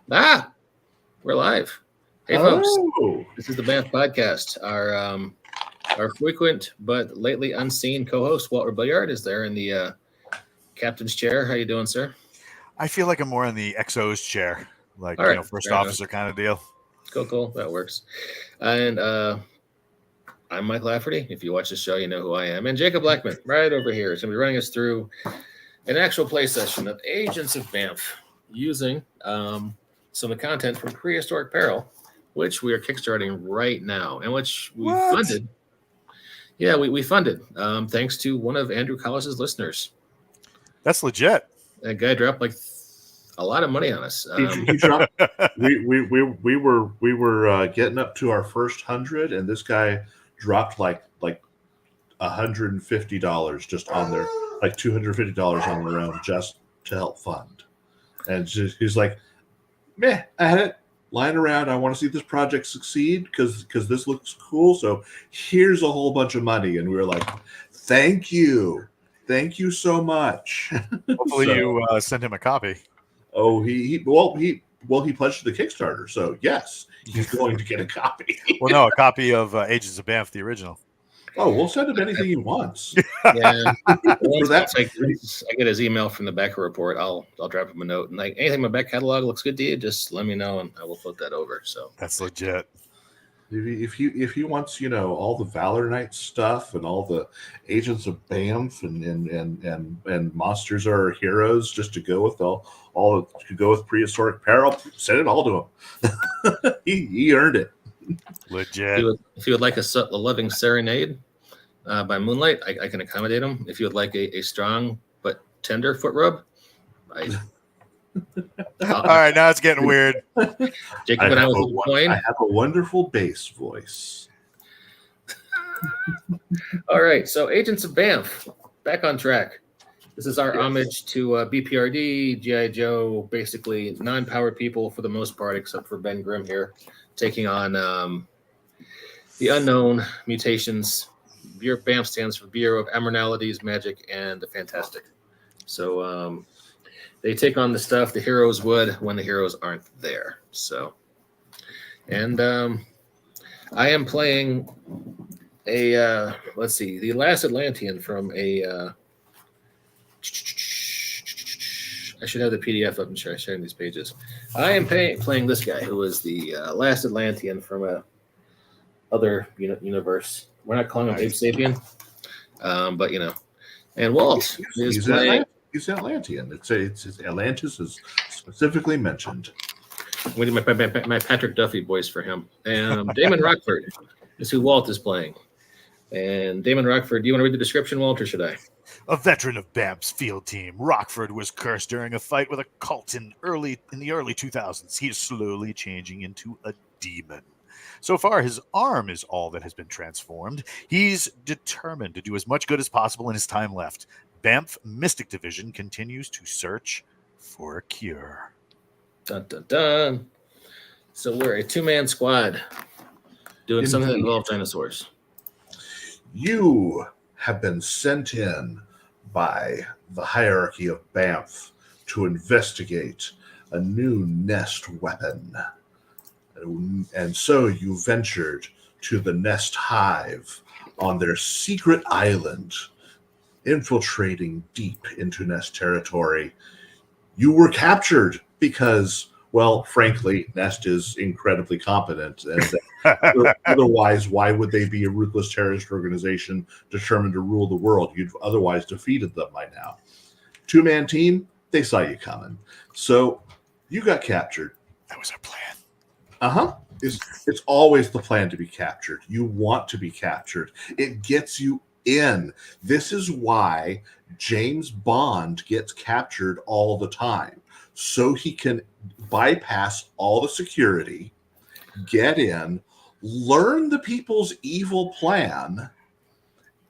Live. We're live. Hey, folks. This is the BAMF podcast. Our frequent but lately unseen co-host Walter Billiard is there in the captain's chair. How you doing, sir? I feel like I'm more in the XO's chair, like All right, first fair officer kind of deal. Cool. That works. And I'm Mike Lafferty. If you watch the show, you know who I am. And Jacob Blackman, right over here, is going to be running us through an actual play session of Agents of BAMF using some of the content from Prehistoric Peril, which we are kickstarting right now, and which we funded. Yeah, we funded thanks to one of Andrew Collis's listeners. That's legit. That guy dropped like a lot of money on us. He dropped. We were getting up to our first 100, and this guy dropped like $150 just on there, like $250 on their own, just to help fund. And he's like, "Meh, I had it lying around. I want to see this project succeed because this looks cool. So here's a whole bunch of money." And we were like, "Thank you so much." Hopefully, you send him a copy. Oh, he pledged to the Kickstarter, so yes, he's going to get a copy. Well, no, a copy of Agents of BAMF, the original. Oh, we'll send him anything he wants. Yeah, For that, I get his email from the Becker report. I'll drop him a note, and like anything in my back catalog looks good to you, just let me know, and I will float that over. So that's legit. If he wants, all the Valor Knight stuff and all the Agents of BAMF and Monsters Are Heroes, just to go with all to go with Prehistoric Peril, send it all to him. he earned it. Legit. If you would like a loving serenade by Moonlight, I can accommodate him. If you would like a strong but tender foot rub, all right, now it's getting weird. Jacob and I have a wonderful bass voice. All right, so Agents of BAMF, back on track. This is our homage to BPRD, G.I. Joe, basically non-powered people for the most part, except for Ben Grimm here, taking on the unknown mutations. BAMF stands for Bureau of Abnormalities, Magic, and the Fantastic. So they take on the stuff the heroes would when the heroes aren't there. So, and I am playing a the Last Atlantean from a. I should have the PDF up and sharing these pages. I am playing this guy who is the Last Atlantean from a other universe. We're not calling him Ape Sapien, but and Walt is playing. He's Atlantean. It's Atlantis is specifically mentioned. We need my Patrick Duffy voice for him. And Damon Rockford is who Walt is playing. And Damon Rockford, do you want to read the description, Walt, or should I? A veteran of BAMF's field team, Rockford was cursed during a fight with a cult in the early 2000s. He is slowly changing into a demon. So far, his arm is all that has been transformed. He's determined to do as much good as possible in his time left. BAMF Mystic Division continues to search for a cure. Dun, dun, dun. So we're a two-man squad doing something that involves dinosaurs. You have been sent in by the hierarchy of BAMF to investigate a new nest weapon. And so you ventured to the nest hive on their secret island, infiltrating deep into nest territory. You were captured because, well, frankly, Nest is incredibly competent. And otherwise, why would they be a ruthless terrorist organization determined to rule the world? You'd otherwise defeated them by now. Two-man team, they saw you coming. So you got captured. That was our plan. Uh-huh. It's always the plan to be captured. You want to be captured. It gets you in. This is why James Bond gets captured all the time. So he can bypass all the security, get in, learn the people's evil plan,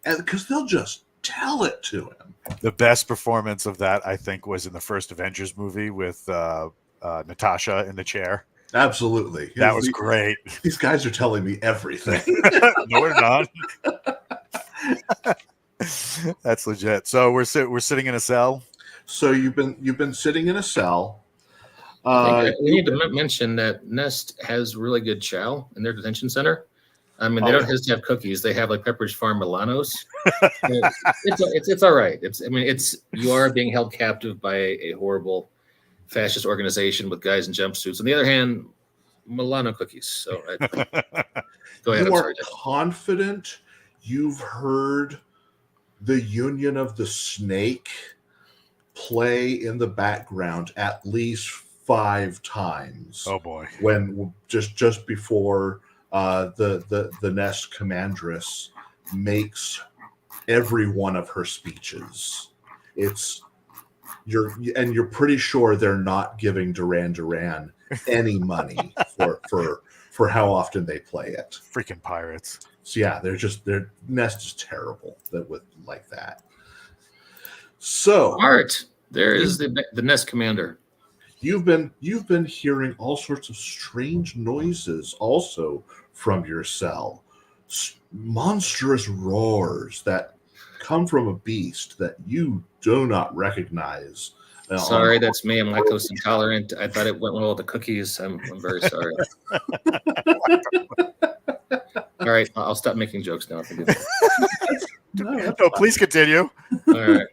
and because they'll just tell it to him. The best performance of that, I think, was in the first Avengers movie with Natasha in the chair. Absolutely. That was great. These guys are telling me everything. No, we're not. That's legit. So we're sitting in a cell. So you've been sitting in a cell. I think we need to mention that Nest has really good chow in their detention center. I mean, they don't just have cookies; they have like Pepperidge Farm Milanos. It's all right. You are being held captive by a horrible fascist organization with guys in jumpsuits. On the other hand, Milano cookies. So go ahead. You are confident you've heard the Union of the Snake play in the background at least 5 times. Oh boy! When just before the Nest Commandress makes every one of her speeches, you're pretty sure they're not giving Duran Duran any money for how often they play it. Freaking pirates! So yeah, their Nest is terrible with like that. So Art, there is the Nest Commander. You've been hearing all sorts of strange noises also from your cell. Monstrous roars that come from a beast that you do not recognize. Sorry, that's me. I'm lactose intolerant. I thought it went well with the cookies. I'm very sorry. All right, I'll stop making jokes now. No, please continue. All right.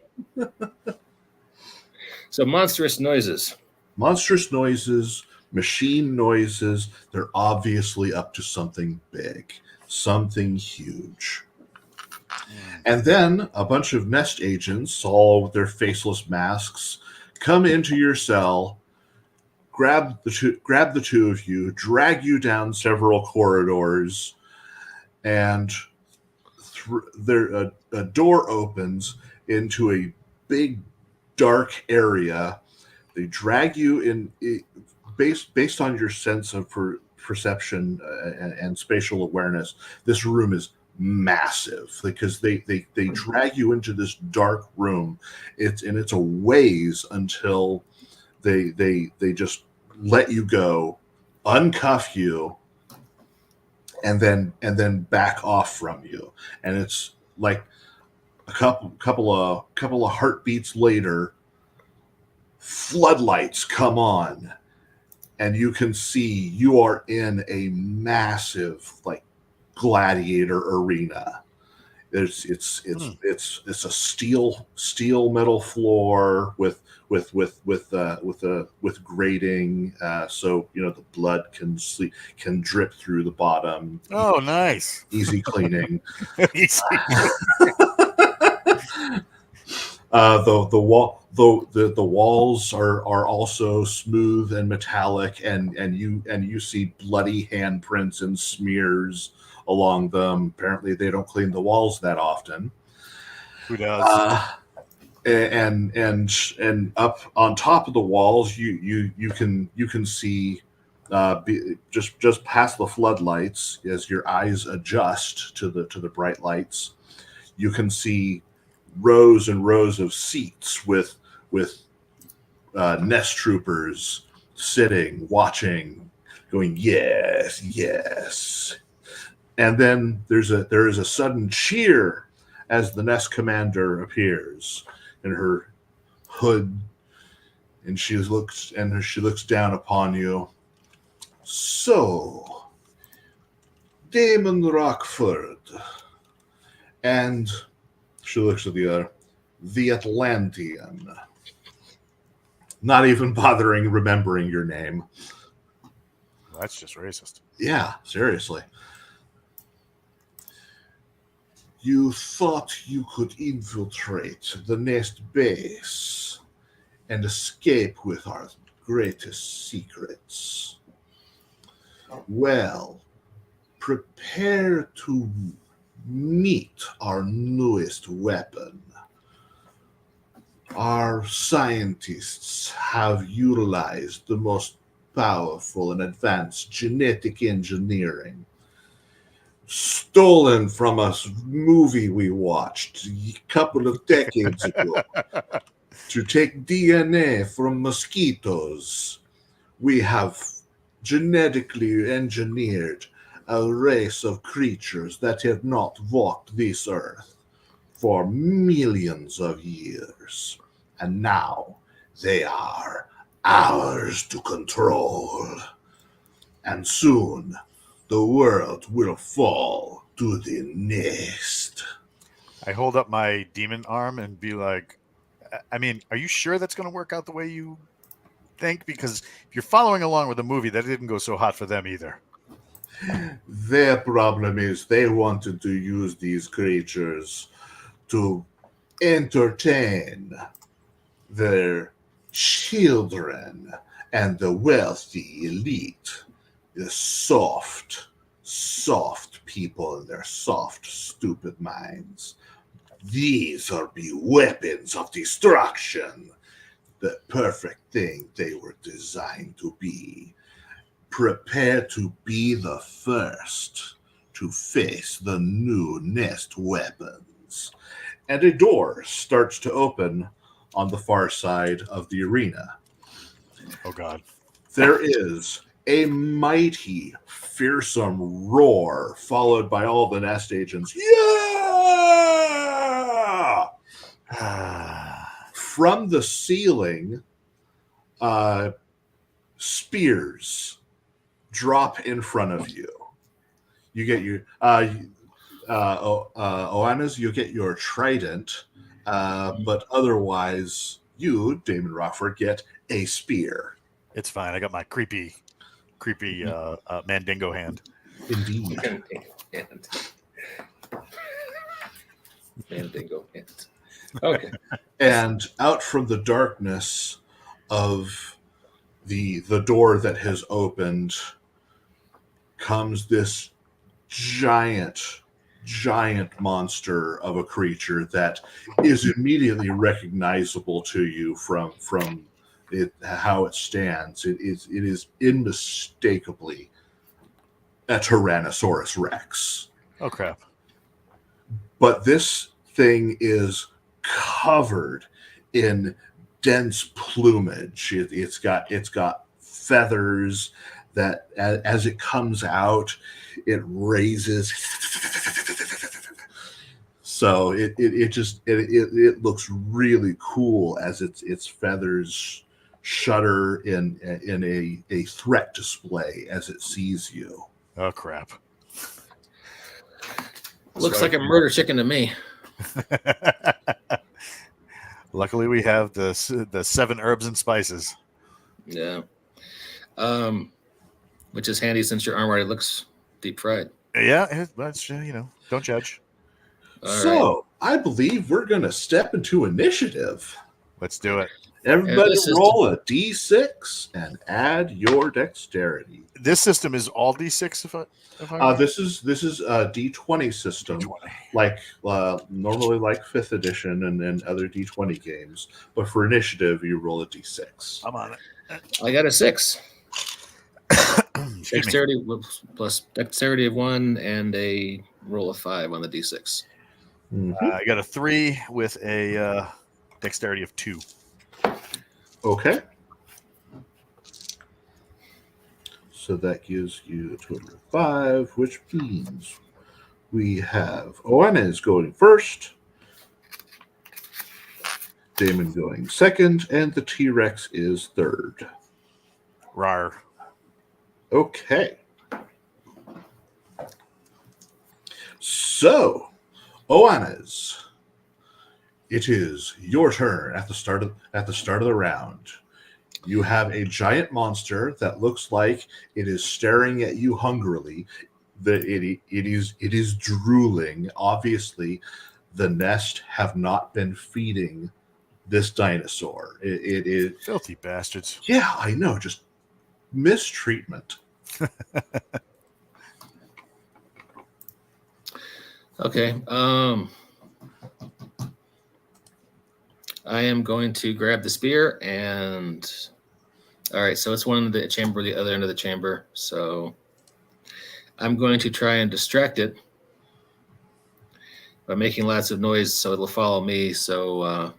So monstrous noises. Monstrous noises, machine noises. They're obviously up to something big, something huge. And then a bunch of Nest agents, all with their faceless masks, come into your cell, grab the two of you, drag you down several corridors, and a door opens into a big dark area. They drag you in based on your sense of perception and spatial awareness. This room is massive because they drag you into this dark room. It's a ways until they just let you go, uncuff you, and then back off from you. And it's like a couple of heartbeats later, floodlights come on, and you can see you are in a massive like gladiator arena. It's a steel metal floor with grating, so the blood can drip through the bottom. Oh, nice. Easy cleaning. Easy. The walls are also smooth and metallic, and you see bloody handprints and smears along them. Apparently, they don't clean the walls that often. Who does? And up on top of the walls, you can see just past the floodlights as your eyes adjust to the bright lights. You can see rows and rows of seats with Nest troopers sitting, watching, going yes, yes. And then there is a sudden cheer as the Nest Commander appears in her hood, and she looks down upon you. So, Damon Rockford, and she looks at the other, the Atlantean. Not even bothering remembering your name. That's just racist. Yeah, seriously. You thought you could infiltrate the Nest base and escape with our greatest secrets. Well, prepare to meet our newest weapon. Our scientists have utilized the most powerful and advanced genetic engineering stolen from a movie we watched a couple of decades ago to take DNA from mosquitoes. We have genetically engineered a race of creatures that have not walked this earth for millions of years. And now they are ours to control. And soon the world will fall to the nest. I hold up my demon arm and be like, I mean, are you sure that's going to work out the way you think? Because if you're following along with the movie, that didn't go so hot for them either. Their problem is they wanted to use these creatures to entertain their children and the wealthy elite, the soft people in their soft, stupid minds. These are the weapons of destruction, the perfect thing they were designed to be. Prepare to be the first to face the new nest weapons. And a door starts to open on the far side of the arena. Oh, God. There is a mighty, fearsome roar, followed by all the nest agents. Yeah! From the ceiling, spears drop in front of you. You get your Oannes, you get your trident, but otherwise, you, Damon Rockford, get a spear. It's fine. I got my creepy mandingo hand. Indeed. Mandingo hand. Okay. And out from the darkness of the door that has opened comes this giant monster of a creature that is immediately recognizable to you from it, how it stands. It is unmistakably a Tyrannosaurus Rex. Oh, crap. But this thing is covered in dense plumage. It's got feathers that, as it comes out, it raises. So it looks really cool as its feathers shudder in a threat display as it sees you. Oh, crap. Looks like a murder chicken to me. Luckily, we have the 7 herbs and spices. Yeah. Which is handy since your arm already looks deep fried. Yeah, that's don't judge. All right. I believe we're going to step into initiative. Let's do it. Everybody roll a d6 and add your dexterity. This system is all d6. If I this is a d20 system, D20. Like normally like 5th edition and other d20 games. But for initiative, you roll a d6. I'm on it. I got a 6. Dexterity plus dexterity of 1 and a roll of 5 on the d6. Mm-hmm. I got a 3 with a dexterity of 2. Okay. So that gives you a total of 5, which means we have Oannes going first, Damon going second, and the T-Rex is third. Rawr. Okay. So, Oannes, it is your turn at the start of the round. You have a giant monster that looks like it is staring at you hungrily. It is drooling. Obviously, the nest have not been feeding this dinosaur. It is filthy bastards. Yeah, I know. Just mistreatment. Okay. I am going to grab the spear and. All right, so it's one in the chamber, the other end of the chamber. So I'm going to try and distract it by making lots of noise so it'll follow me. So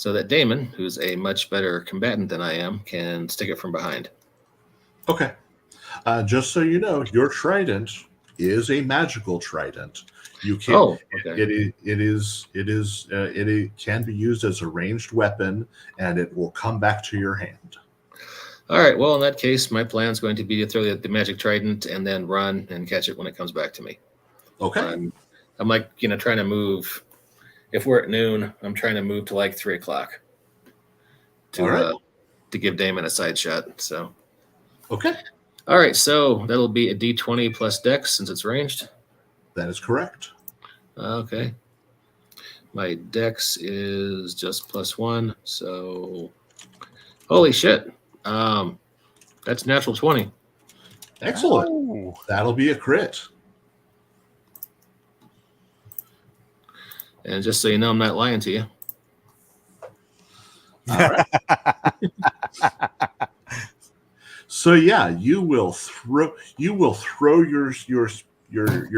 that Damon, who's a much better combatant than I am, can stick it from behind. Okay. Just so you know, your trident is a magical trident. You can. Oh, okay. It can be used as a ranged weapon, and it will come back to your hand. All right. Well, in that case, my plan is going to be to throw the magic trident and then run and catch it when it comes back to me. Okay. I'm like, trying to move. If we're at noon, I'm trying to move to like 3:00 All right. To give Damon a side shot. So, Okay. all right. So that'll be a D20 plus Dex since it's ranged. That is correct. Okay. My Dex is just +1. So, holy shit. That's natural 20. Excellent. Oh. That'll be a crit. And just so you know, I'm not lying to you. All right. So yeah, you will throw your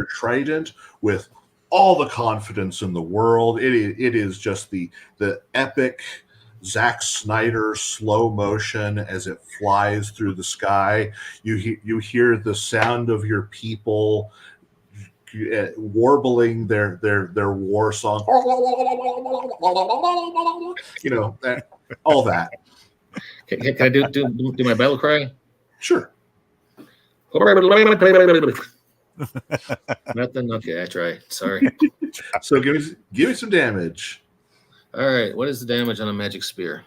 trident with all the confidence in the world. It is just the epic Zack Snyder slow motion as it flies through the sky. You hear the sound of your people warbling their war song. All that. Can I do my battle cry? Sure. Nothing. Okay, I try. Sorry. So give me some damage. All right. What is the damage on a magic spear?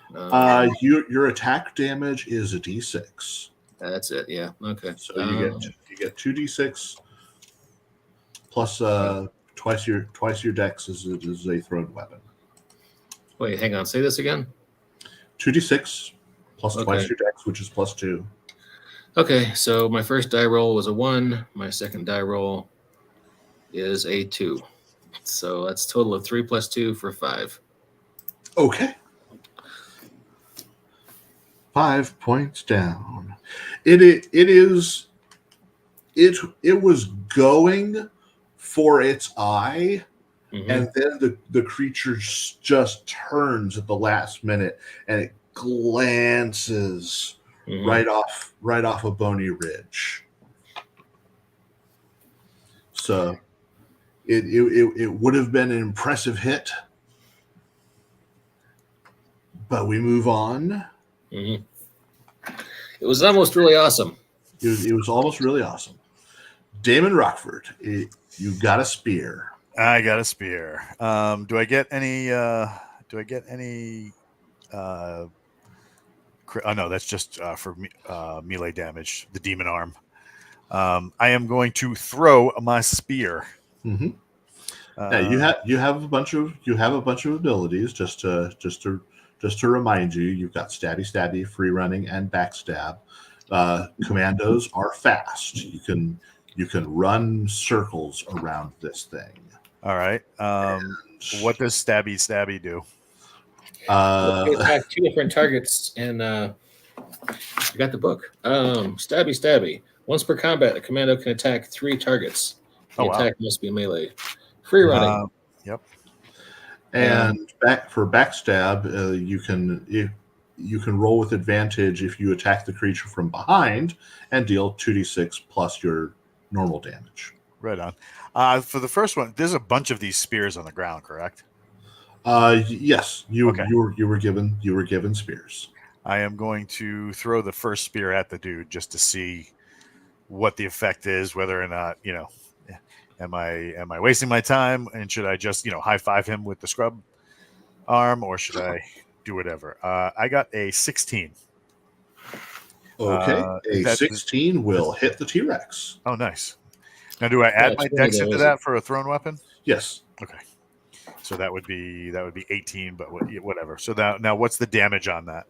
Your attack damage is a d6. That's it. Yeah. Okay. So you get 2d6 plus twice your dex is a thrown weapon. Wait, hang on. Say this again. 2d6 plus twice your dex, which is +2. Okay, so my first die roll was a 1. My second die roll is a 2. So that's a total of 3 plus 2 for 5. Okay. 5 points down. It was going for its eye, and then the creature just turns at the last minute and it glances right off a bony ridge. So it would have been an impressive hit, but we move on. It was almost really awesome. It was almost really awesome. Damon Rockford, you got a spear. I got a spear. Do I get any? Oh no, that's just for melee damage. The demon arm. I am going to throw my spear. Mm-hmm. You have a bunch of abilities. Just to remind you, you've got stabby, free running, and backstab. Commandos are fast. You can run circles around this thing. All right. What does stabby do? Attack 2 different targets, and I got the book. Stabby. Once per combat, a commando can attack 3 targets. The attack must be melee. Free running. Yep. And for backstab, you can roll with advantage if you attack the creature from behind and deal 2d6 plus your normal damage. Right on. For the first one, there's a bunch of these spears on the ground, correct? Yes, you were given spears. I am going to throw the first spear at the dude just to see what the effect is, whether or not, am I wasting my time, and should I just, high five him with the scrub arm, or should I do whatever? I got a 16. Okay, a 16 will hit the T-Rex. Oh, nice. Now, do I add my dex into that for a thrown weapon? Yes. Okay. So that would be 18, but whatever. So now what's the damage on that?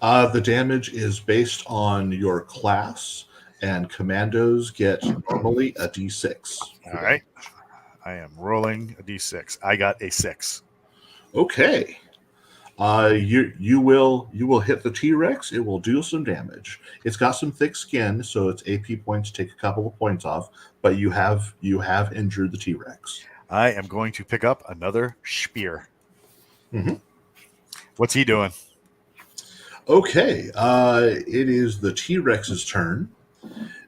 The damage is based on your class, and commandos get normally a d6. All right. I am rolling a d6. I got a 6. Okay. You will hit the T-Rex. It will do some damage. It's got some thick skin, so its AP points take a couple of points off, but you have injured the T-Rex. I am going to pick up another spear. Mm-hmm. What's he doing? Okay. It is the T-Rex's turn.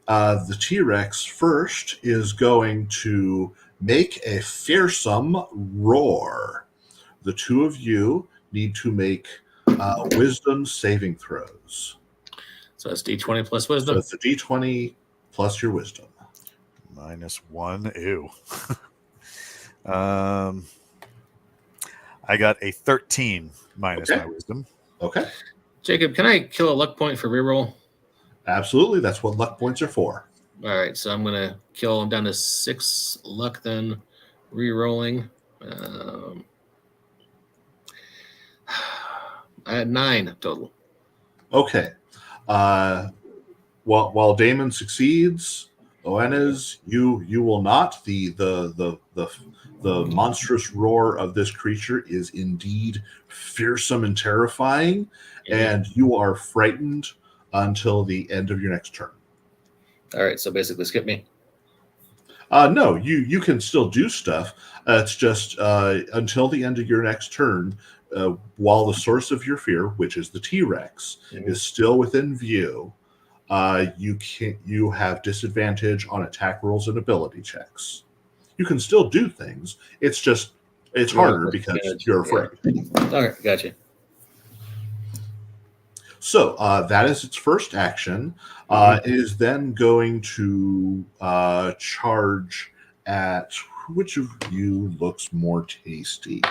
The T-Rex first is going to make a fearsome roar. The two of you need to make wisdom saving throws. So that's D20 plus So wisdom. it's a D20 plus your wisdom. -1. Ew. I got a 13 minus Okay. my wisdom. Okay. Jacob, can I kill a luck point for reroll? Absolutely. That's what luck points are for. All right, so I'm gonna kill him down to 6 luck, then re-rolling. I had 9 total. Okay. While Damon succeeds, Oenez, you will not. The monstrous roar of this creature is indeed fearsome and terrifying, and you are frightened until the end of your next turn. All right, so basically skip me. No, you can still do stuff. It's just until the end of your next turn, while the source of your fear, which is the T-Rex, is still within view, you have disadvantage on attack rolls and ability checks. You can still do things. It's harder because you're afraid. All right, gotcha. So that is its first action. It is then going to charge at which of you looks more tasty?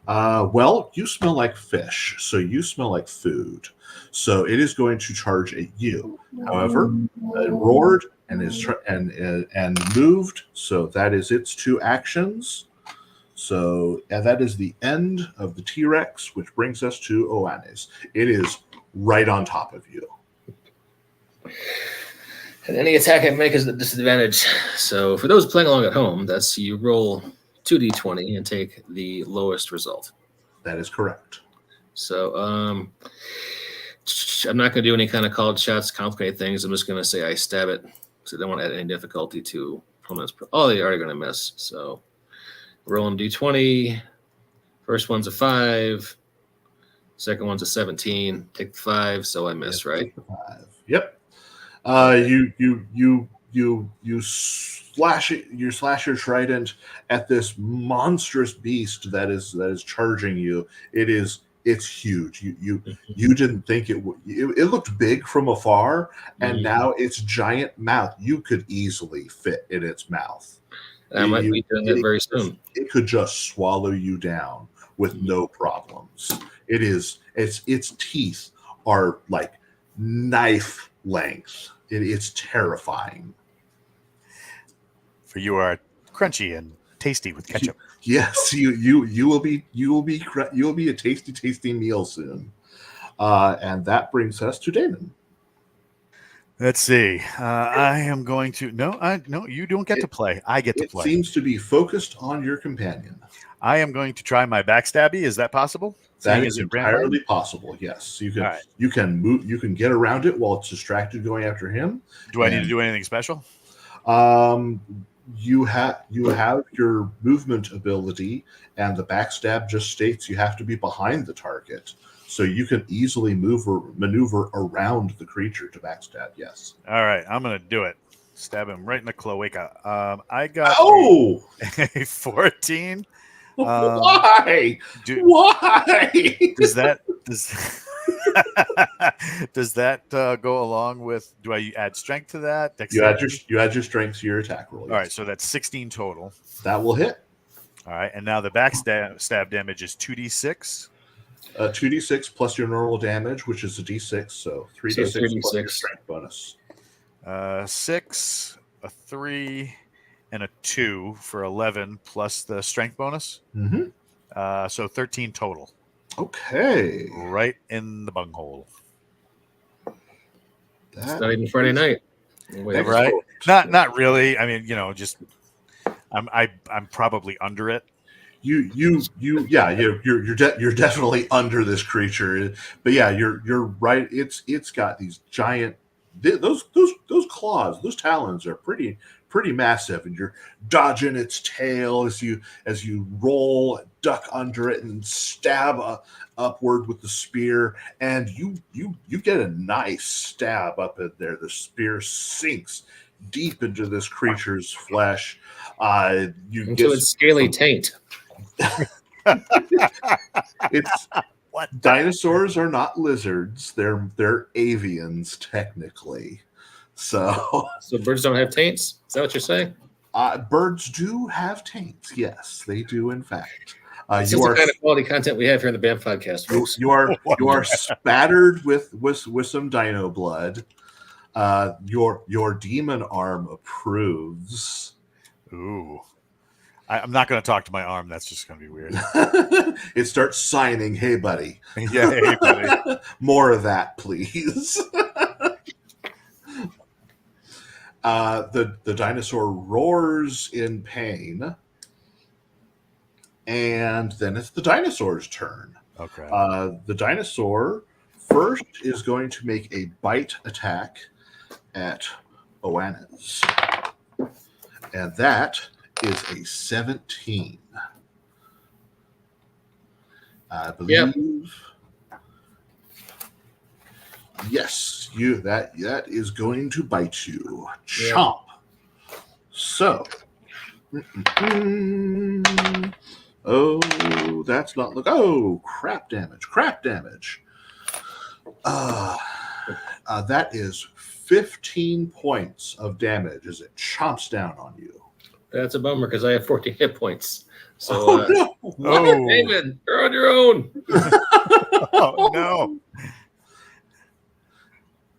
Well, you smell like fish, so you smell like food. So it is going to charge at you. However, it roared and and moved. So that is its 2 actions. So that is the end of the T-Rex, which brings us to Oannes. It is right on top of you. And any attack I make is at disadvantage. So for those playing along at home, that's you roll 2d20 and take the lowest result. That is correct. So I'm not going to do any kind of called shots, complicate things. I'm just going to say I stab it because I don't want to add any difficulty to opponents. Oh, they're already going to miss. So rolling d20. First one's a 5. Second one's a 17. Take the 5, so I miss, right? Take the 5. Yep. You slash it. You slash your trident at this monstrous beast that is charging you. It's huge. You didn't think it would. It looked big from afar, and now its giant mouth. You could easily fit in its mouth. I might be doing it very soon. It could just swallow you down with no problems. Its teeth are like knife length. It's terrifying. For you are crunchy and tasty with ketchup. Yes, you will be a tasty meal soon. And that brings us to Damon. Let's see. I am going to no, you don't get to play. I get to play. It seems to be focused on your companion. I am going to try my backstabby. Is that possible? That is entirely possible. Yes, you can move. You can get around it while it's distracted going after him. Do I need to do anything special? You have your movement ability, and the backstab just states you have to be behind the target, so you can easily maneuver around the creature to backstab. Yes. All right, I'm gonna do it. Stab him right in the cloaca. I got a 14. Why? Why? Does that go along with? Do I add strength to that? You add your strength to your attack roll. Yes. All right, so that's 16 total. That will hit. All right, and now the backstab damage is 2d6. 2d6 plus your normal damage, which is a d6, so 3d6 plus your strength bonus. 6, a 3, and a 2 for 11 plus the strength bonus. So 13 total. Okay. Right in the bunghole. It's not even Friday night. Right? Not really. I mean, just I'm probably under it. You're definitely under this creature. But yeah, you're right. It's got these giant those claws, those talons are pretty massive, and you're dodging its tail as you roll, duck under it, and stab upward with the spear, and you get a nice stab up in there. The spear sinks deep into this creature's flesh. Into its scaly taint. What? Dinosaurs are not lizards. They're avians technically. So So birds don't have taints? Is that what you're saying? birds do have taints. Yes, they do. In fact, This you is the are kind of quality content we have here in the BAM podcast, folks. you are spattered with some dino blood. Your demon arm approves. Ooh. I'm not going to talk to my arm. That's just going to be weird. It starts signing, "Hey, buddy." Yeah, hey, buddy. More of that, please. The dinosaur roars in pain, and then it's the dinosaur's turn. Okay. The dinosaur first is going to make a bite attack at Oannes, and that is a 17. I believe. Yep. Yes, that is going to bite you. Yep. Chomp. So. Oh, that's not look. Oh, crap damage. Crap damage. That is 15 points of damage as it chomps down on you. That's a bummer because I have 14 hit points. So, Oh, no. Oh. David, you're on your own. Oh, no.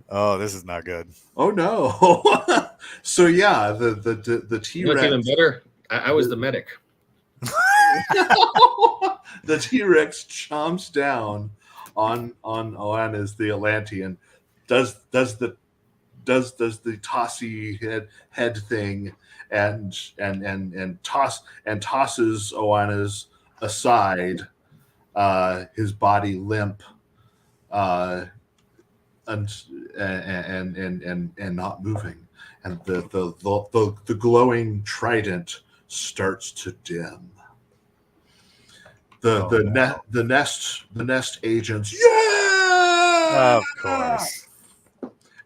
Oh, this is not good. Oh no! So yeah, the T You know what's even Rex. better? I was the medic. The T Rex chomps down on Oannes the Atlantean. Does the tossy head thing and tosses Oannes aside, his body limp, and not moving, and the glowing trident starts to dim. The nest agents, yeah, Of course.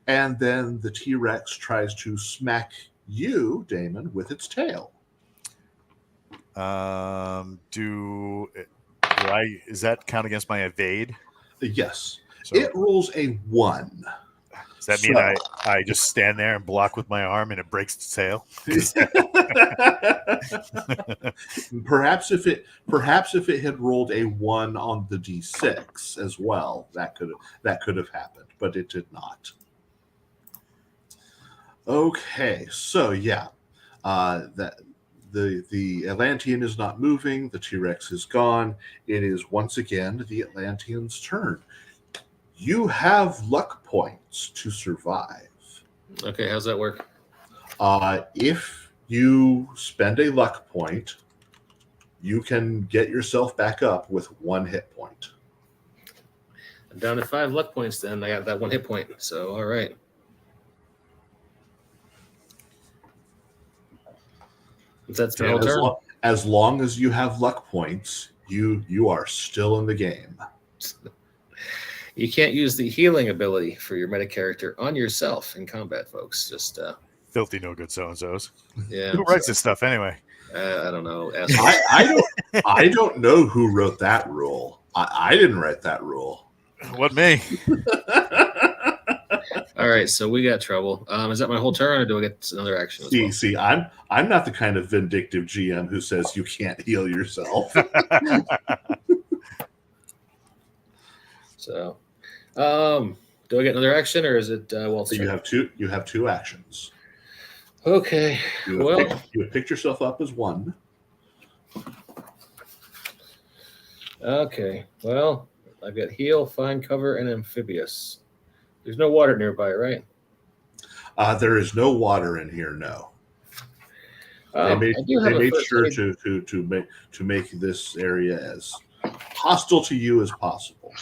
and then the T-Rex tries to smack you, Damon, with its tail. Does that count against my evade? Yes. So It rolls a 1. does that mean I just stand there and block with my arm and it breaks its tail? Perhaps if it had rolled a 1 on the D6 as well, that could have happened, but it did not. Okay, so yeah, that the Atlantean is not moving. The T-Rex is gone. It is once again the Atlantean's turn. You have luck points to survive. Okay, how's that work? If you spend a luck point, you can get yourself back up with 1 hit point. I'm down to 5 luck points then. I got that 1 hit point. So, all right. That's my whole turn. As long as you have luck points, you are still in the game. You can't use the healing ability for your meta character on yourself in combat, folks. Just Filthy no good so-and-sos. yeah. Who writes this stuff anyway? I don't know. I don't know who wrote that rule. I didn't write that rule. What me? All right, so we got trouble. Is that my whole turn, or do I get another action as well? See, I'm not the kind of vindictive GM who says you can't heal yourself. So, do I get another action, or is it Walt's turn? You have 2 actions. Okay. You have picked yourself up as 1. Okay. Well, I've got heal, find cover, and amphibious. There's no water nearby, right? There is no water in here. No. They made sure to make this area as hostile to you as possible.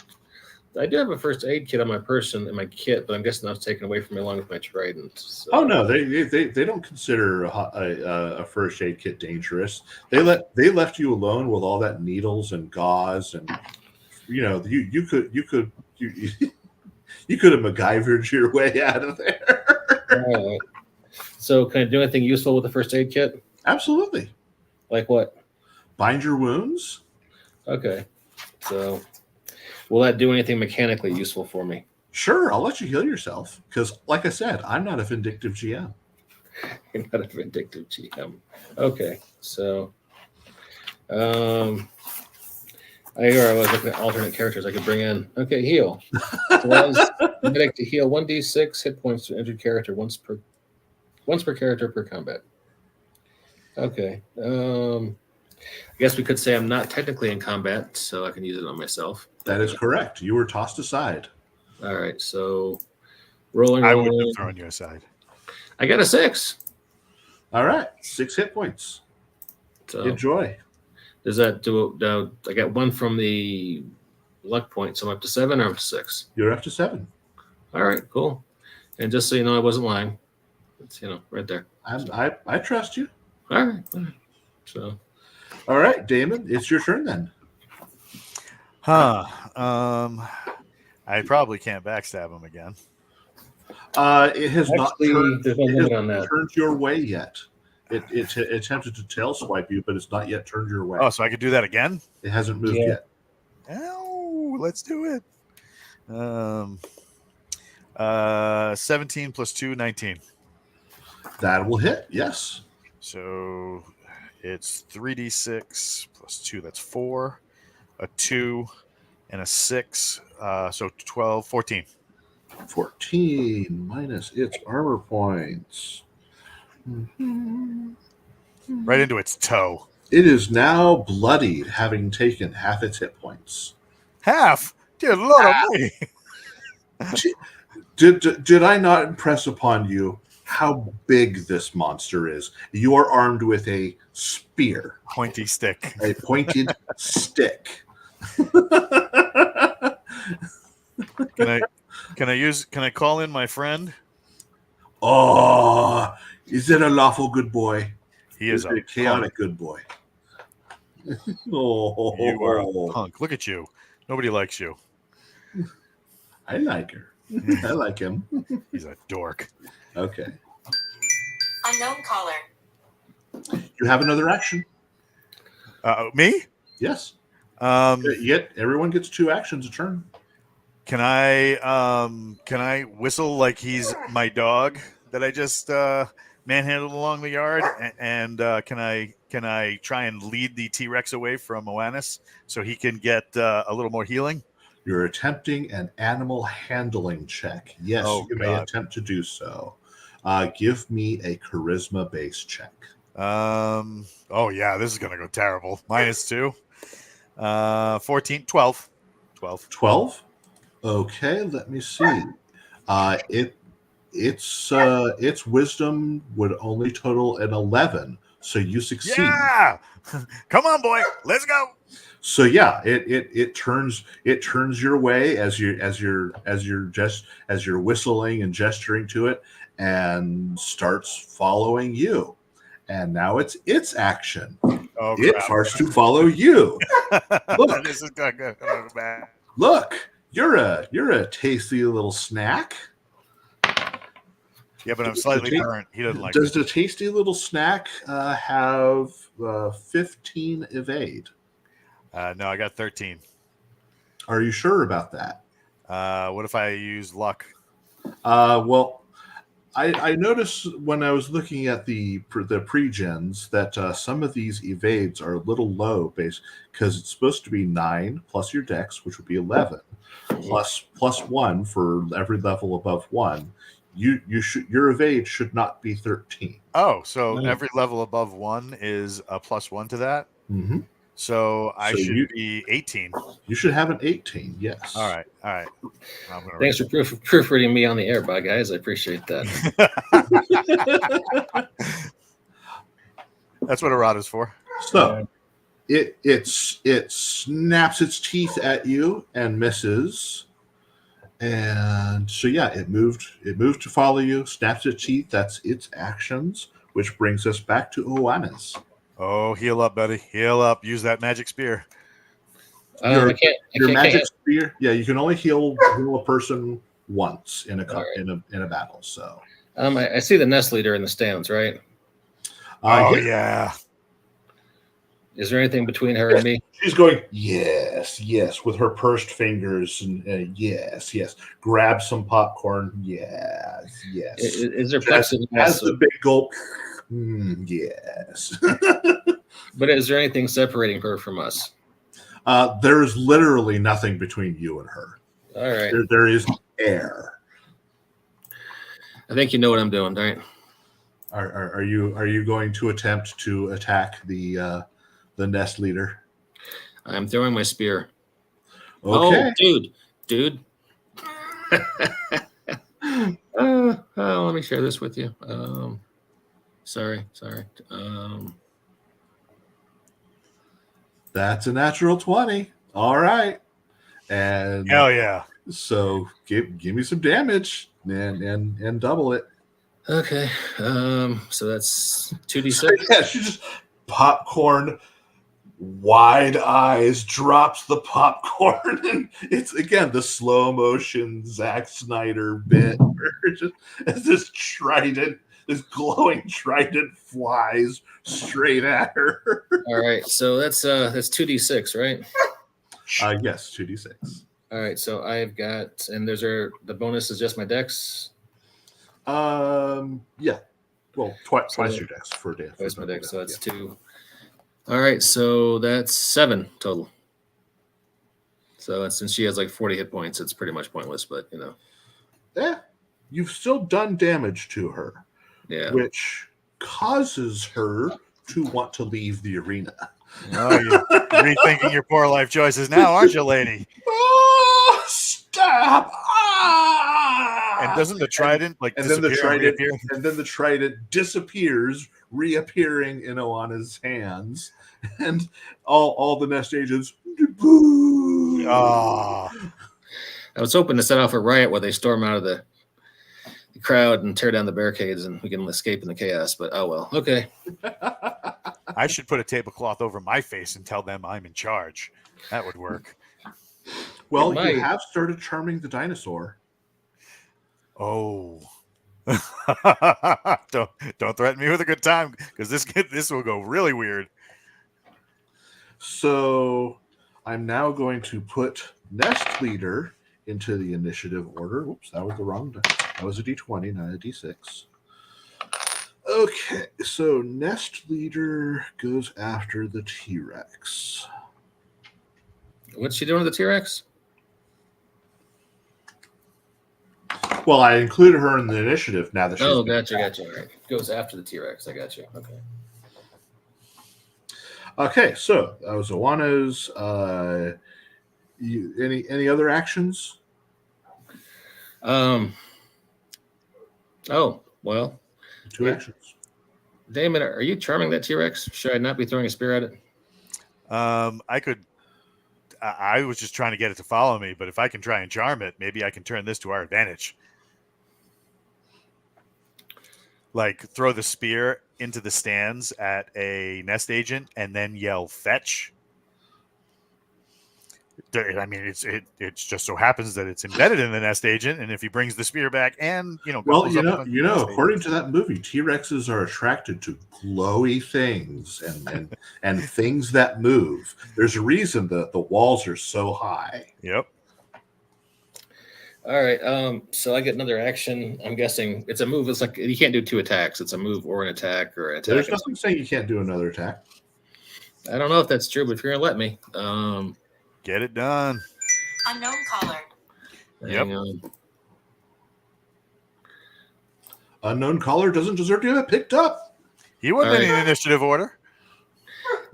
I do have a first aid kit on my person in my kit, but I'm guessing that's taken away from me along with my trident. So. Oh no, they don't consider a first aid kit dangerous. They left you alone with all that needles and gauze, and you could have MacGyvered your way out of there. All right. So can I do anything useful with the first aid kit? Absolutely. Like what? Bind your wounds. Okay. So Will that do anything mechanically useful for me? Sure, I'll let you heal yourself because, like I said, I'm not a vindictive GM. You're not a vindictive GM. Okay, so I was looking at alternate characters I could bring in. Okay, heal. Allows medic to heal 1d6 hit points to injured character once per character per combat. Okay. I guess we could say I'm not technically in combat, so I can use it on myself. That is correct. You were tossed aside. All right, so rolling. I wouldn't have thrown you aside. I got a 6. All right, 6 hit points. So Enjoy. does that do? I got 1 from the luck point, so I'm up to 7 or I'm up to 6. You're up to 7. All right, cool. And just so you know, I wasn't lying. It's right there. I trust you. All right. So. All right, Damon, it's your turn then. Huh. I probably can't backstab him again. It has not Actually, there's no limit on that. turned your way yet. It attempted to tail swipe you, but it's not yet turned your way. Oh, so I could do that again? It hasn't moved yet. Oh, let's do it. 17 plus 2, 19. That will hit, yes. So it's 3d6 plus 2, that's 4, a 2, and a 6. So 12, 14. 14 minus its armor points. Right into its toe. It is now bloodied, having taken half its hit points. Half? Good Lord Almighty. Did I not impress upon you how big this monster is? You are armed with a spear. Pointy stick. A pointed stick. Can I call in my friend? Oh, is it a lawful good boy? He is a chaotic good boy. Oh, you are a punk. Look at you. Nobody likes you. I like her. I like him. He's a dork. Okay. Unknown caller. You have another action. Me? Yes. Yet everyone gets 2 actions a turn. Can I whistle like he's my dog that I just manhandled along the yard? And can I try and lead the T-Rex away from Oannis so he can get a little more healing? You're attempting an animal handling check. Yes, you may attempt to do so. Give me a charisma-based check. Oh yeah, this is gonna go terrible. -2. 14, 12. 12? Okay, let me see. Its wisdom would only total an 11, so you succeed. Yeah, come on, boy, let's go. So yeah, it turns your way as you're whistling and gesturing to it, and starts following you. And now it's its action. Oh, it starts to follow you. Look, this is gonna go bad. Look, you're a tasty little snack. Yeah, but I'm slightly burnt. He doesn't like Does it. the tasty little snack have 15 evade? No, I got 13. Are you sure about that? What if I use luck? Well, I noticed when I was looking at the pre-gens that some of these evades are a little low base because it's supposed to be 9 plus your dex, which would be 11, plus 1 for every level above 1. Your evade should not be 13. Oh, so every level above 1 is a +1 to that. Mm-hmm. So I should be 18. You should have an 18. Yes. All right. Thanks for proofreading me on the air, by guys. I appreciate that. That's what errata's for. So it snaps its teeth at you and misses. And so yeah, it moved to follow you, snaps its teeth. That's its actions, which brings us back to Oannis. Oh, heal up, buddy. Heal up. Use that magic spear. Your magic spear. Yeah, you can only heal a person once in a battle. So I see the nest leader in the stands, right? Yeah. Is there anything between her and me? She's going, yes, yes, with her pursed fingers, and yes, yes. Grab some popcorn, yes, yes. Is there Has plexiglass? the big gulp, yes. But is there anything separating her from us? There's literally nothing between you and her. All right. There is air. I think you know what I'm doing, right? Are you going to attempt to attack the nest leader? I'm throwing my spear. Okay. Oh, dude. Let me share this with you. Sorry. That's a natural 20. All right. And Hell yeah. so give me some damage and double it. Okay. So that's 2d6. So, yeah, she just popcorn, wide eyes, drops the popcorn, and it's again the slow motion Zack Snyder bit where just as this trident, this glowing trident flies straight at her. All right. So that's 2d6, right? Yes, 2d6. All right. So I've got, and the bonus is just my dex. Yeah. Well, twice So your dex for a day. Twice my dex. So that's 2. All right. So that's 7 total. So since she has like 40 hit points, it's pretty much pointless. But Yeah, you've still done damage to her. Yeah. Which causes her to want to leave the arena. Oh, you're rethinking your poor life choices now, aren't you, lady? Oh, stop! Ah! And doesn't the trident disappear and reappear? And then the trident disappears, reappearing in Oana's hands, and all the nest agents. Boo! Oh. I was hoping to set off a riot where they storm out of the crowd and tear down the barricades and we can escape in the chaos, but oh well. Okay. I should put a tablecloth over my face and tell them I'm in charge. That would work. Well, you have started charming the dinosaur. Oh. don't threaten me with a good time, because this will go really weird. So I'm now going to put Nest Leader into the initiative order. Oops, that was the wrong die. That was a D20, not a D6. Okay, so Nest Leader goes after the T-Rex. What's she doing with the T-Rex? Well, I included her in the initiative now that she's... Oh, gotcha. All right. Goes after the T-Rex. I got you. Okay. Okay, so that was Owana's. Any other actions? Oh, well. 2 actions. Damon, are you charming that T-Rex? Should I not be throwing a spear at it? I could. I was just trying to get it to follow me, but if I can try and charm it, maybe I can turn this to our advantage. Like throw the spear into the stands at a nest agent and then yell "fetch." I mean, it just so happens that it's embedded in the nest agent, and if he brings the spear back, and well, according to that movie, T-Rexes are attracted to glowy things and things that move. There's a reason that the walls are so high. Yep. All right. So I get another action. I'm guessing it's a move. It's like you can't do 2 attacks. It's a move or an attack or an attack. There's nothing saying you can't do another attack. I don't know if that's true, but if you're gonna let me, get it done. Unknown caller. Yep. Unknown caller doesn't deserve to get picked up. He wasn't in initiative order.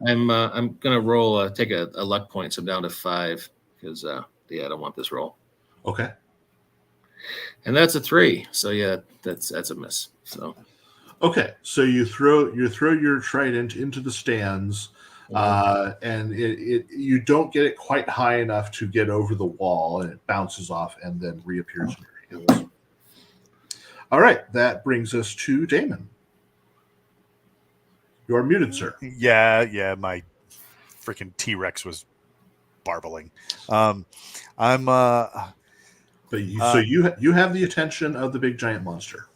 I'm gonna roll. Take a luck point, so I'm down to 5 because I don't want this roll. Okay. And that's a 3. So yeah, that's a miss. So. Okay, so you throw your trident into the stands. And you don't get it quite high enough to get over the wall, and it bounces off and then reappears in your hands. All right, that brings us to Damon. You're muted, sir. Yeah, my freaking T-Rex was barbling. So you have the attention of the big giant monster.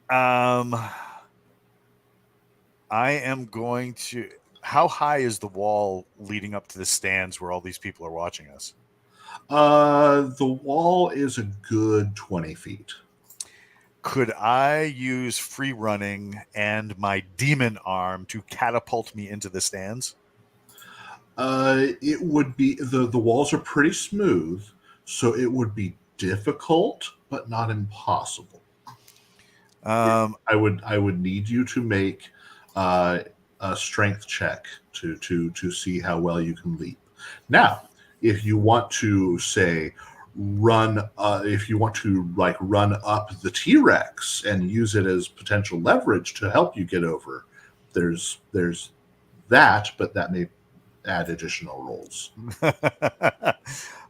I am going to. how high is the wall leading up to the stands where all these people are watching us? The wall is a good 20 feet. Could I use free running and my demon arm to catapult me into the stands? It would be the walls are pretty smooth, so it would be difficult, but not impossible. I would need you to make a strength check to see how well you can leap. Now, if you want to say if you want to like run up the T-Rex and use it as potential leverage to help you get over, there's that, but that may add additional rolls.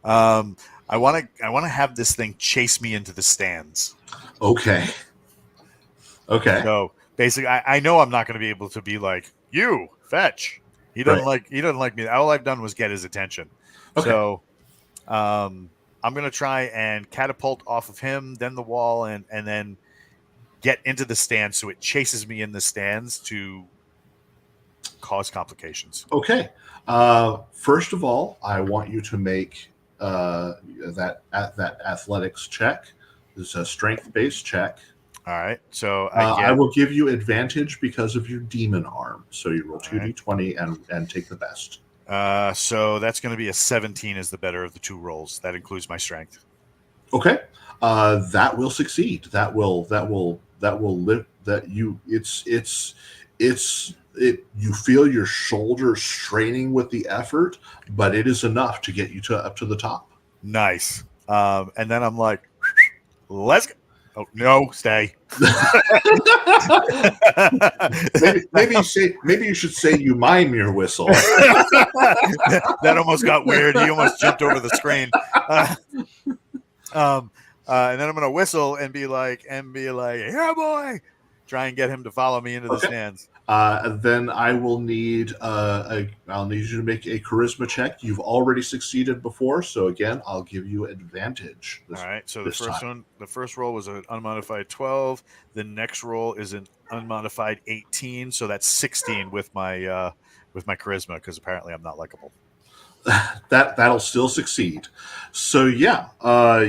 I want to have this thing chase me into the stands. Okay. So basically, I know I'm not going to be able to be like, you fetch. He doesn't like me. All I've done was get his attention. Okay. So I'm going to try and catapult off of him, then the wall, and then get into the stands so it chases me in the stands to cause complications. Okay. First of all, I want you to make that athletics check. This is a strength-based check. All right. So I will give you advantage because of your demon arm. So you roll 2d20 and take the best. So that's going to be a 17 is the better of the two rolls. That includes my strength. Okay. That will succeed. That will lift that you you feel your shoulders straining with the effort, but it is enough to get you up to the top. Nice. And then I'm like, let's go. Oh no, stay. maybe you should say you mime your whistle. That almost got weird. He almost jumped over the screen. And then I'm gonna whistle and be like, "Yeah, boy!" Try and get him to follow me into the stands. Then I will need I'll need you to make a charisma check. You've already succeeded before, so again, I'll give you advantage. All right. So the first roll was an unmodified 12. The next roll is an unmodified 18. So that's 16 with my charisma, because apparently I'm not likable. That'll still succeed. So yeah,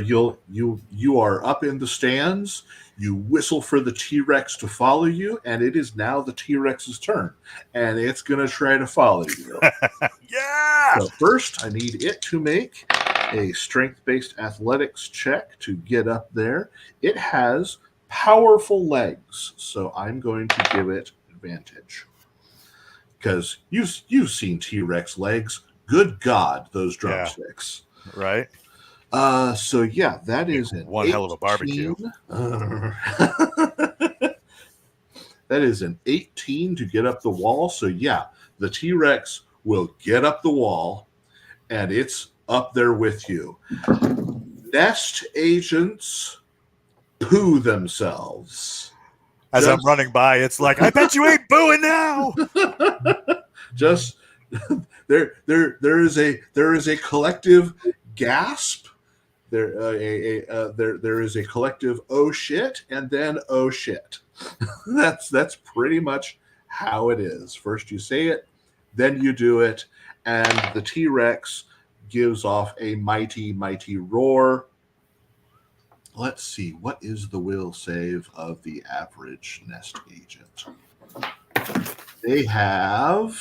you are up in the stands. You whistle for the T-Rex to follow you, and it is now the T-Rex's turn, and it's going to try to follow you. Yeah! So first, I need it to make a strength-based athletics check to get up there. It has powerful legs, so I'm going to give it advantage. Because you've seen T-Rex legs. Good God, those drumsticks. Yeah. Right? So yeah, that is one hell of a barbecue. That is an 18 to get up the wall. So yeah, the T-Rex will get up the wall, and it's up there with you. Nest agents poo themselves. As I'm running by, it's like, I bet you ain't booing now. Just there is a collective gasp. There is a collective oh shit, and then oh shit. That's pretty much how it is. First you say it, then you do it, and the T-Rex gives off a mighty, mighty roar. Let's see, what is the will save of the average nest agent? They have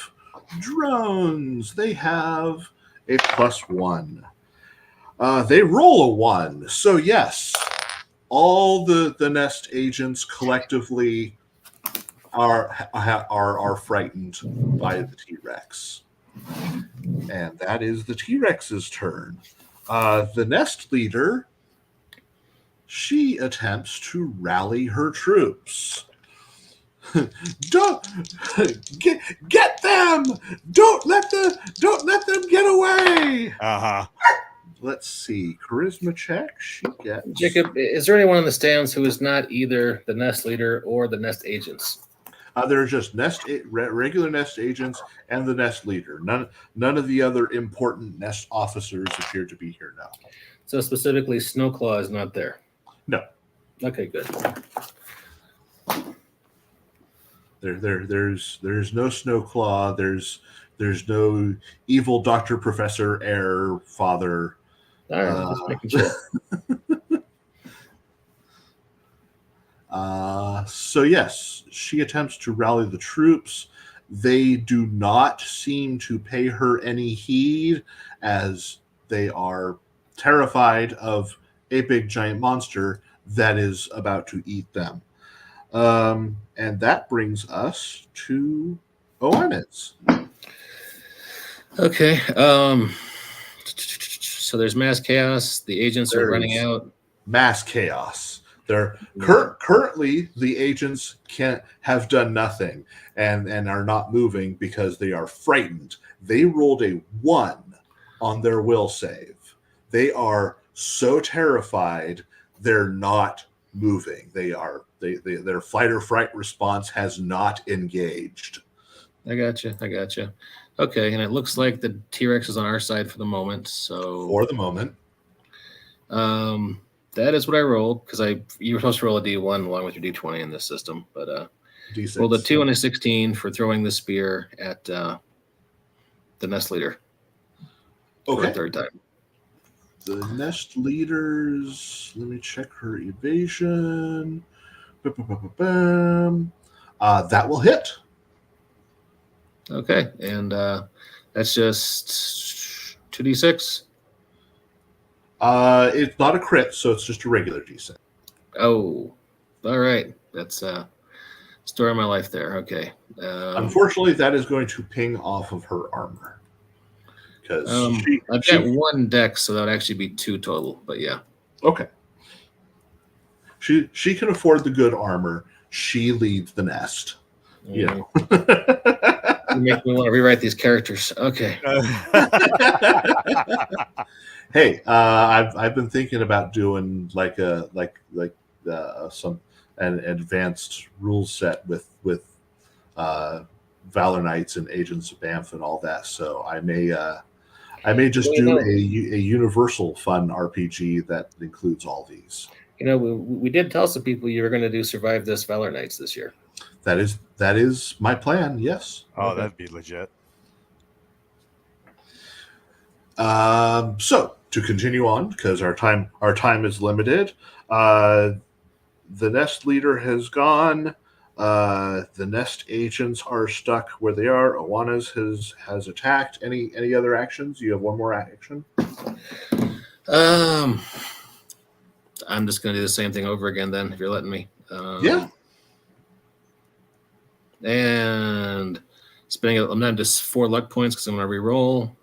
drones. They have a +1. They roll a 1. So yes, all the nest agents collectively are frightened by the T-Rex. And that is the T-Rex's turn. The nest leader, she attempts to rally her troops. Don't get them! Don't let them get away! Uh-huh. Let's see. Charisma check. She gets. Jacob, is there anyone in the stands who is not either the nest leader or the nest agents? There are just regular nest agents and the nest leader. None of the other important nest officers appear to be here now. So specifically, Snowclaw is not there. No. Okay, good. There's no Snowclaw. There's no evil Doctor Professor Air Father. All right, just making sure. So yes, she attempts to rally the troops. They do not seem to pay her any heed, as they are terrified of a big giant monster that is about to eat them. And that brings us to Oannes. Okay. So there's mass chaos. The agents are running There's out. mass chaos. They're Yeah. currently the agents can't have done nothing and are not moving because they are frightened. They rolled a 1 on their will save. They are so terrified they're not moving. Their fight or fright response has not engaged. I gotcha. Okay, and it looks like the T-Rex is on our side for the moment. So For the moment. that is what I rolled, because you were supposed to roll a D1 along with your D20 in this system, but D6. rolled a 2 and a 16 for throwing the spear at the nest leader for Okay. a third time. The nest leaders, let me check her evasion. Ba-ba-ba-ba-bam. That will hit. Okay, and that's just 2d6. It's not a crit, so it's just a regular D6. Oh, all right. That's story of my life there. Okay. Unfortunately, that is going to ping off of her armor. Because I've got 1 dex, so that would actually be 2 total. But yeah. Okay. She can afford the good armor. She leads the nest. You know. You make me want to rewrite these characters. Okay. Hey, I've been thinking about doing like some an advanced rule set with Valor Knights and Agents of BAMF and all that. So I may just do a universal fun RPG that includes all these. You know, we did tell some people you were going to do Survive This Valor Knights this year. That is my plan. Yes. Oh, that'd be legit. So to continue on, because our time is limited, the nest leader has gone. The nest agents are stuck where they are. Oannes has attacked. Any other actions? You have 1 more action. I'm just going to do the same thing over again then, if you're letting me. Yeah. And spending I'm not just 4 luck points because I'm going to re-roll.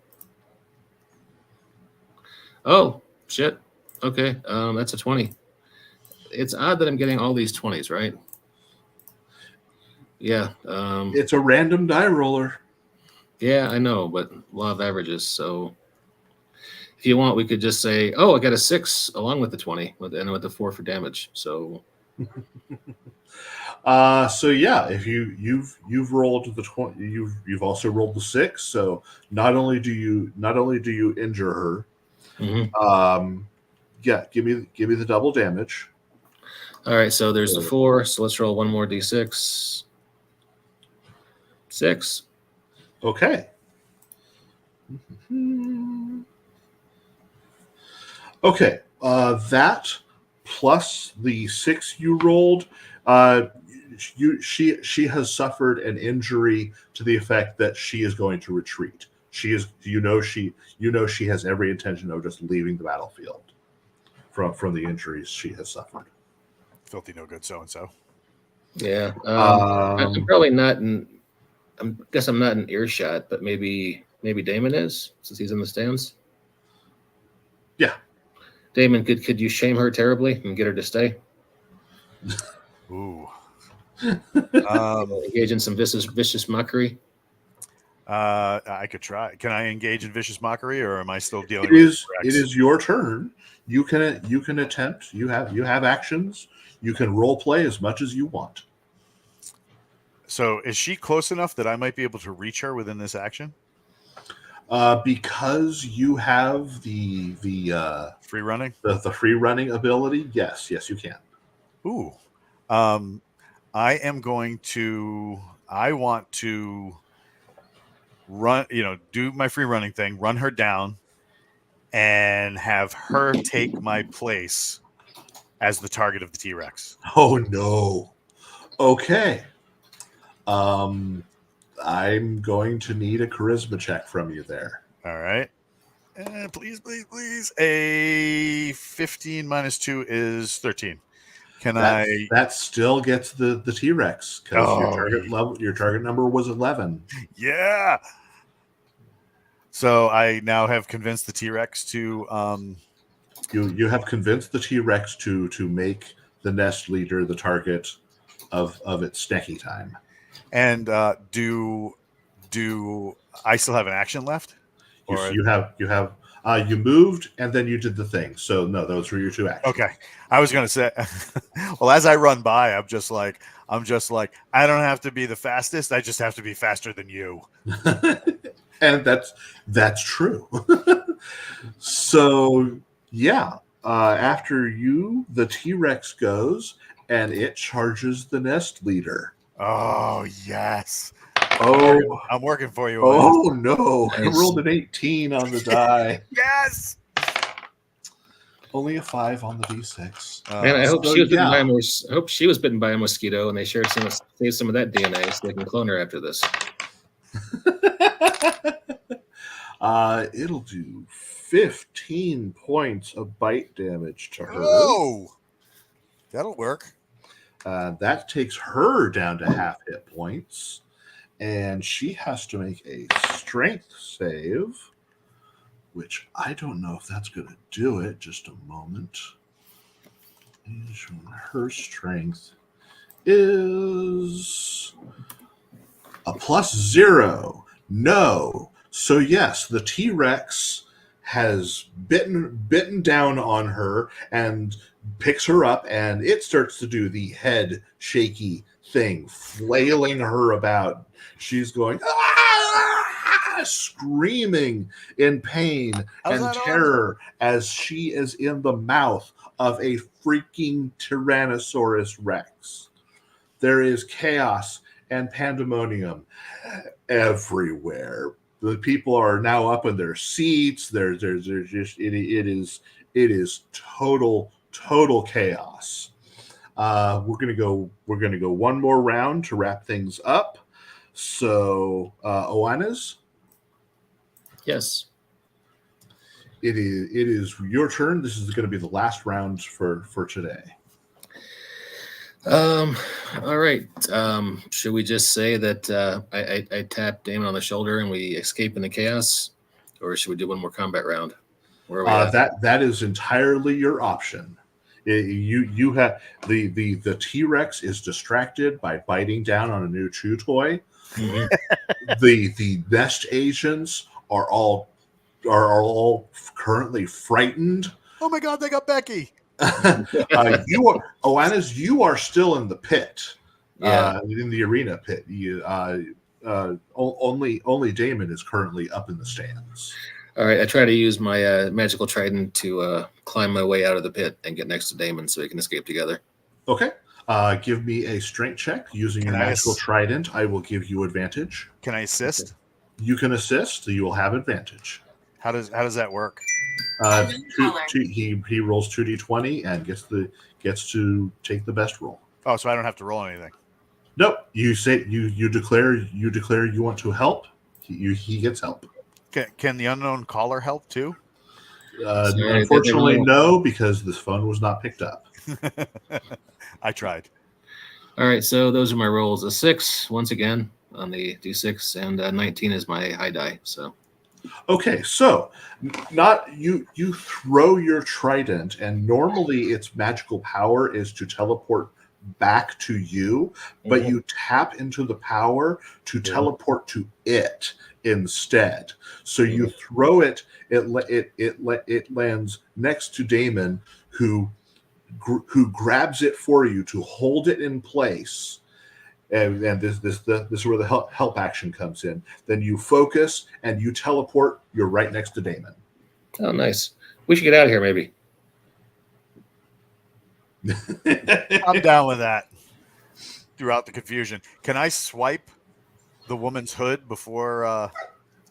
Oh, shit. Okay, that's a 20. It's odd that I'm getting all these 20s, right? Yeah. It's a random die roller. Yeah, I know, but law of averages. So if you want, we could just say, oh, I got a 6 along with the 20, and with the 4 for damage. So So yeah, if you've rolled the 20, you've also rolled the 6. So not only do you injure her, yeah, give me the double damage. All right, so there's a 4. So let's roll 1 more d6. 6. Okay. Okay. That plus the 6 you rolled, she has suffered an injury to the effect that she is going to retreat. She has every intention of just leaving the battlefield from the injuries she has suffered. Filthy no good so and so. Yeah. I'm probably not in. I guess I'm not in earshot, but maybe Damon is, since he's in the stands. Yeah. Damon, could you shame her terribly and get her to stay? Ooh. Engage in some vicious mockery. I could try. Can I engage in vicious mockery, or am I still dealing It with is it is your turn. You can attempt. You have actions. You can role play as much as you want. So is she close enough that I might be able to reach her within this action? Because you have the free running, the free running ability. Yes, you can. Ooh. I want to run, do my free running thing, run her down, and have her take my place as the target of the T-Rex. Oh no. Okay. I'm going to need a charisma check from you there. All right. Please. A 15 minus 2 is 13. That still gets the T-Rex because your target number was 11. Yeah. So I now have convinced the T-Rex to You have convinced the T-Rex to make the nest leader the target of its snacky time. and do I still have an action left? You moved and then you did the thing. So no, those were your two actions. Okay. I was going to say, well, as I run by, I'm just like, I don't have to be the fastest. I just have to be faster than you. And that's true. So yeah, after you, the T-Rex goes and it charges the nest leader. Oh, yes. Oh, I'm working for you. oh no. I Nice. rolled an 18 on the die. Yes. Only a 5 on the D6. Man, I hope so, she was bitten yeah. by a I hope she was bitten by a mosquito, and they shared saved some of that DNA so they can clone her after this. It'll do 15 points of bite damage to her. Oh, that'll work. That takes her down to half hit points, and she has to make a strength save, which I don't know if that's going to do it. Just a moment. Her strength is a +0. No. So yes, the T-Rex has bitten down on her and picks her up, and it starts to do the head shaky thing, flailing her about. She's going screaming in pain and terror as she is in the mouth of a freaking Tyrannosaurus Rex. There is chaos and pandemonium everywhere. The people are now up in their seats. There's just it is total chaos. We're gonna go one more round to wrap things up. So Oanas, Yes. it is your turn. This is going to be the last round for today. All right. Should we just say that I tap Damon on the shoulder and we escape in the chaos, or should we do one more combat round? Where are we at? That is entirely your option. You have the T-Rex is distracted by biting down on a new chew toy. Mhm. The nest agents are all currently frightened. Oh my God, they got Becky. You are Oanas. You are still in the pit. Yeah. In the arena pit. Only Damon is currently up in the stands. All right. I try to use my magical trident to climb my way out of the pit and get next to Damon so we can escape together. Okay. Give me a strength check using your magical trident. I will give you advantage. Can I assist? You can assist. So you will have advantage. How does that work? He rolls 2d20 and gets to take the best roll. Oh, so I don't have to roll anything. Nope. You say you declare you want to help. He gets help. Can the unknown caller help too? Sorry, Unfortunately, no, because this phone was not picked up. I tried. All right. So those are my rolls. A 6 once again on the D6, and 19 is my high die. So. Okay, so you throw your trident, and normally its magical power is to teleport back to you, but you tap into the power to teleport to it instead. So you throw it, it lands next to Damon, who grabs it for you to hold it in place. And this is where the help action comes in. Then you focus and you teleport. You're right next to Damon. Oh, nice. We should get out of here, maybe. I'm down with that. throughout the confusion. Can I swipe the woman's hood before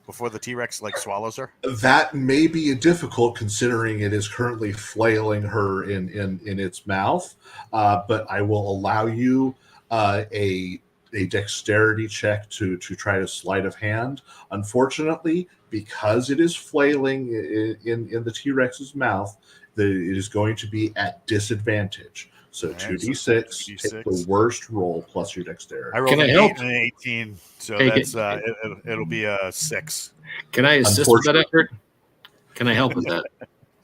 the T-Rex like swallows her? That may be difficult considering it is currently flailing her in its mouth, but I will allow you a dexterity check to try to sleight of hand. Unfortunately, because it is flailing in the T-Rex's mouth, it is going to be at disadvantage. So All right, 2d6, so take the worst roll plus your dexterity. I rolled Can I an help? 8 and an 18, so Hey, that's it'll be a 6. Can I assist with that effort? Can I help with that?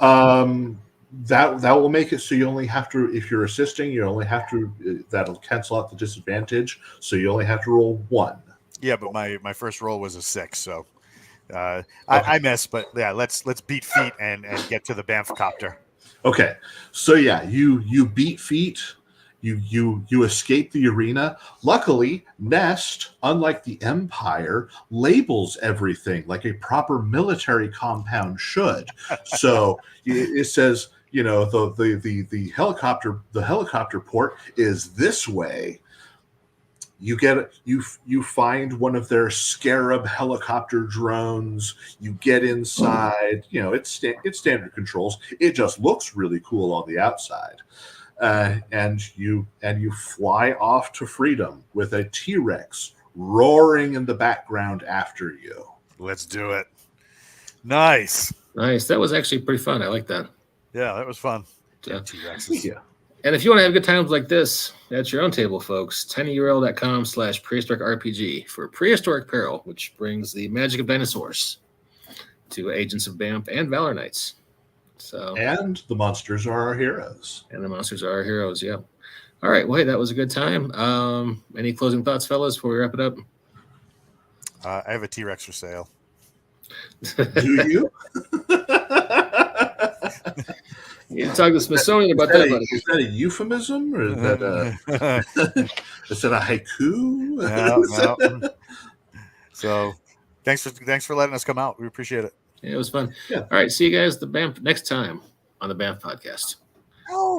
That will make it so you only have to, if you're assisting, you only have to, that'll cancel out the disadvantage, so you only have to roll 1. Yeah, but my first roll was a 6, so Okay. I missed. But yeah, let's beat feet and get to the BAMF copter. Okay, so yeah, you beat feet, you escape the arena. Luckily, Nest, unlike the Empire, labels everything like a proper military compound should. So it says, the helicopter port is this way. You find one of their Scarab helicopter drones. You get inside. It's standard controls. It just looks really cool on the outside, and you fly off to freedom with a T-Rex roaring in the background after you. Let's do it. Nice. Nice. That was actually pretty fun. I like that. Yeah, that was fun. Yeah. T-Rexes. Yeah. And if you want to have good times like this at your own table, folks, tinyurl.com/prehistoric RPG for Prehistoric Peril, which brings the magic of dinosaurs to Agents of BAMF and Valor Knights. And the monsters are our heroes. And the monsters are our heroes, yeah. All right, well, hey, that was a good time. Any closing thoughts, fellas, before we wrap it up? I have a T-Rex for sale. Do you? You talk to Smithsonian about that, buddy. Is that a euphemism, or is that is that a haiku? No. So, thanks for letting us come out. We appreciate it. Yeah, it was fun. Yeah. All right, see you guys next time on the BAMF podcast. Oh.